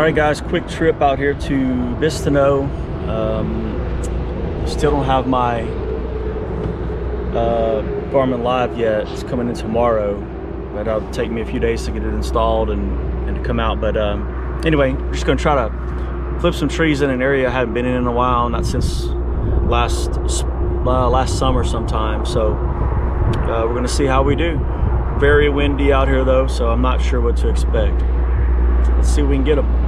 Alright guys, quick trip out here to Bistineau. Still don't have my Garmin Live yet. It's coming in tomorrow, but it'll take me a few days to get it installed and to come out. But anyway, we're just going to try to flip some trees in an area I haven't been in a while, not since last summer sometime. So we're going to see how we do. Very windy out here though, so I'm not sure what to expect. Let's see if we can get them.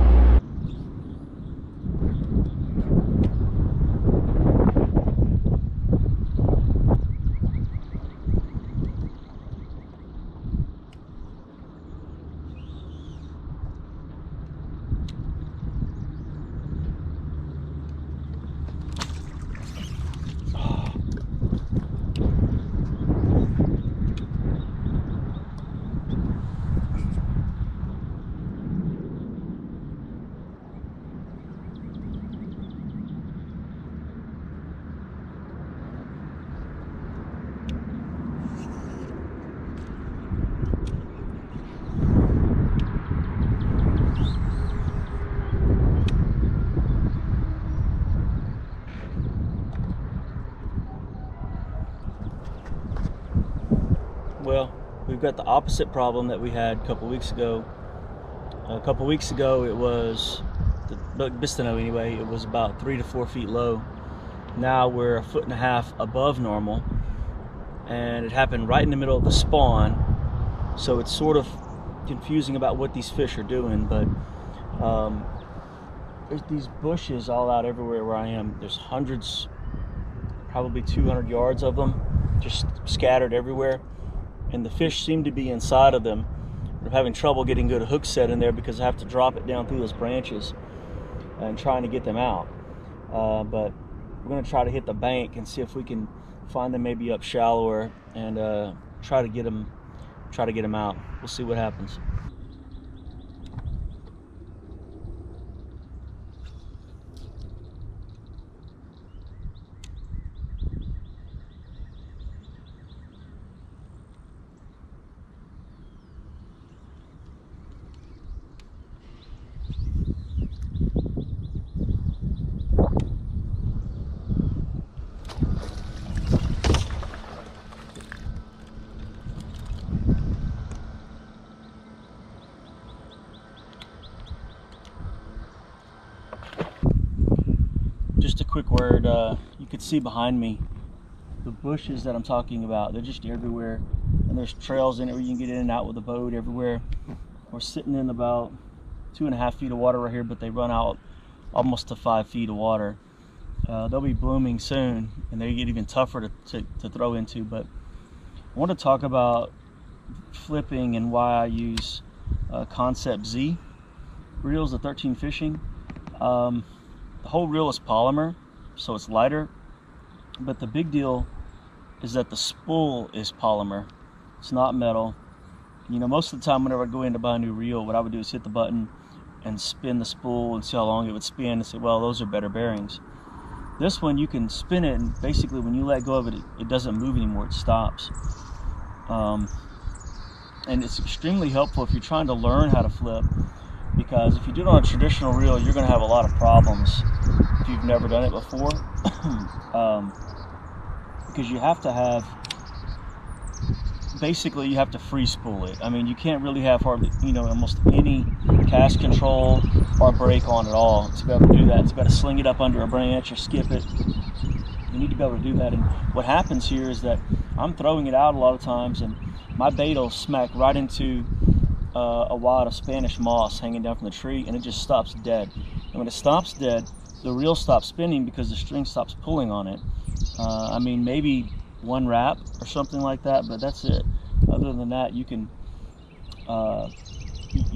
Well, we've got the opposite problem that we had a couple weeks ago. A couple weeks ago, it was, Bistineau anyway, it was about 3 to 4 feet low. Now we're 1.5 feet above normal, and it happened right in the middle of the spawn. So it's sort of confusing about what these fish are doing, but there's these bushes all out everywhere where I am. There's hundreds, probably 200 yards of them, just scattered everywhere. And the fish seem to be inside of them. I'm having trouble getting good hook set in there because I have to drop it down through those branches and trying to get them out. But we're going to try to hit the bank and see if we can find them maybe up shallower and try to get them out. We'll see what happens. Just a quick word, you could see behind me the bushes that I'm talking about. They're just everywhere, and there's trails in it where you can get in and out with a boat everywhere. We're sitting in about 2.5 feet of water right here, but they run out almost to 5 feet of water. They'll be blooming soon, and they get even tougher to throw into. But I want to talk about flipping and why I use Concept Z reels, the 13 fishing. The whole reel is polymer, so it's lighter, but the big deal is that the spool is polymer. It's not metal. You know, most of the time whenever I go in to buy a new reel, what I would do is hit the button and spin the spool and see how long it would spin and say, well, those are better bearings. This one, you can spin it, and basically when you let go of it, it doesn't move anymore, it stops. And it's extremely helpful if you're trying to learn how to flip, because if you do it on a traditional reel, you're going to have a lot of problems if you've never done it before. Because you have to have, basically you have to free spool it. I mean, you can't really have hardly, almost any cast control or brake on at all to be able to do that. It's got to sling it up under a branch or skip it. You need to be able to do that. And what happens here is that I'm throwing it out a lot of times, and my bait will smack right into a wad of Spanish moss hanging down from the tree, and it just stops dead. And when it stops dead, the reel stops spinning because the string stops pulling on it. I mean, maybe one wrap or something like that, but that's it. Other than that, you can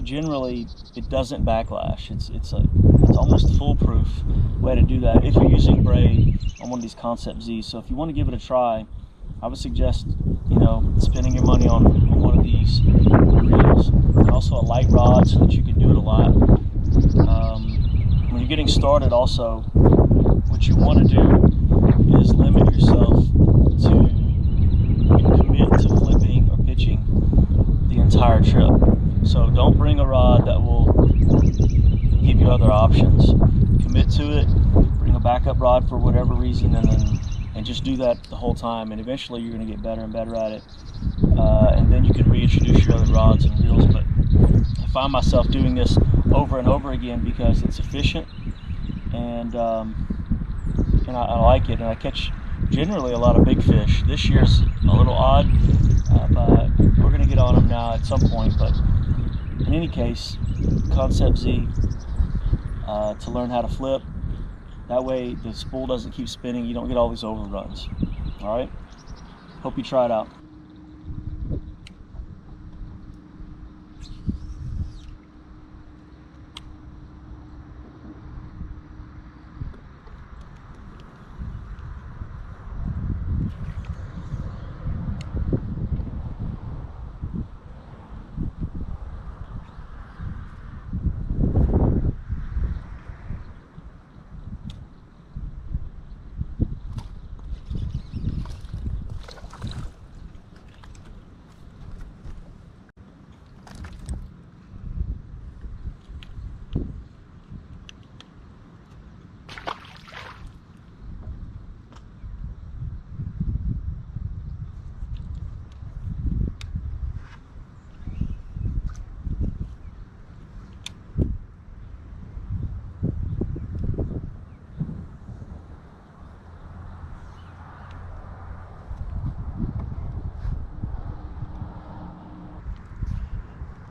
generally, it doesn't backlash. It's almost foolproof way to do that if you're using braid on one of these Concept Zs. So if you want to give it a try, I would suggest spending your money on one of these reels, and also a light rod so that you can do it a lot. When you're getting started, also what you want to do is limit yourself to commit to flipping or pitching the entire trip. So don't bring a rod that will give you other options. Commit to it, bring a backup rod for whatever reason, and just do that the whole time, and eventually you're going to get better and better at it, and then you can reintroduce your other rods and reels. But I find myself doing this over and over again because it's efficient, and I like it, and I catch generally a lot of big fish. This year's a little odd, but we're going to get on them now at some point. But in any case, Concept Z, to learn how to flip. That way the spool doesn't keep spinning. You don't get all these overruns. All right? Hope you try it out.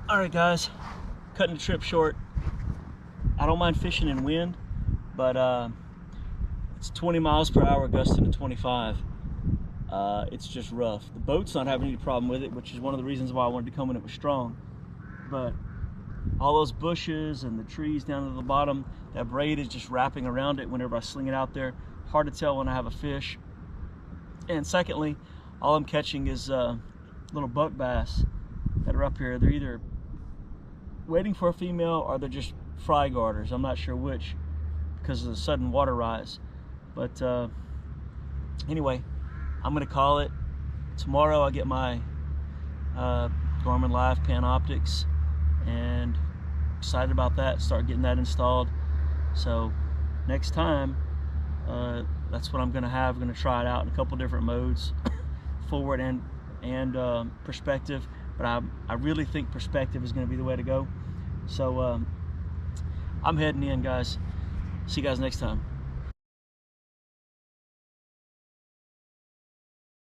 All right, guys, cutting the trip short. I don't mind fishing in wind, but it's 20 miles per hour gusting to 25. It's just rough. The boat's not having any problem with it, which is one of the reasons why I wanted to come when it was strong. But all those bushes and the trees down to the bottom, that braid is just wrapping around it whenever I sling it out there. Hard to tell when I have a fish. And secondly, all I'm catching is little buck bass that are up here. They're either waiting for a female or they're just fry garters. I'm not sure which because of the sudden water rise. But anyway, I'm gonna call it. Tomorrow I get my Garmin Live Pan Optics, and excited about that. Start getting that installed. So next time, that's what I'm gonna have. I'm gonna try it out in a couple different modes, forward and perspective. But I really think perspective is gonna be the way to go. So I'm heading in, guys. See you guys next time.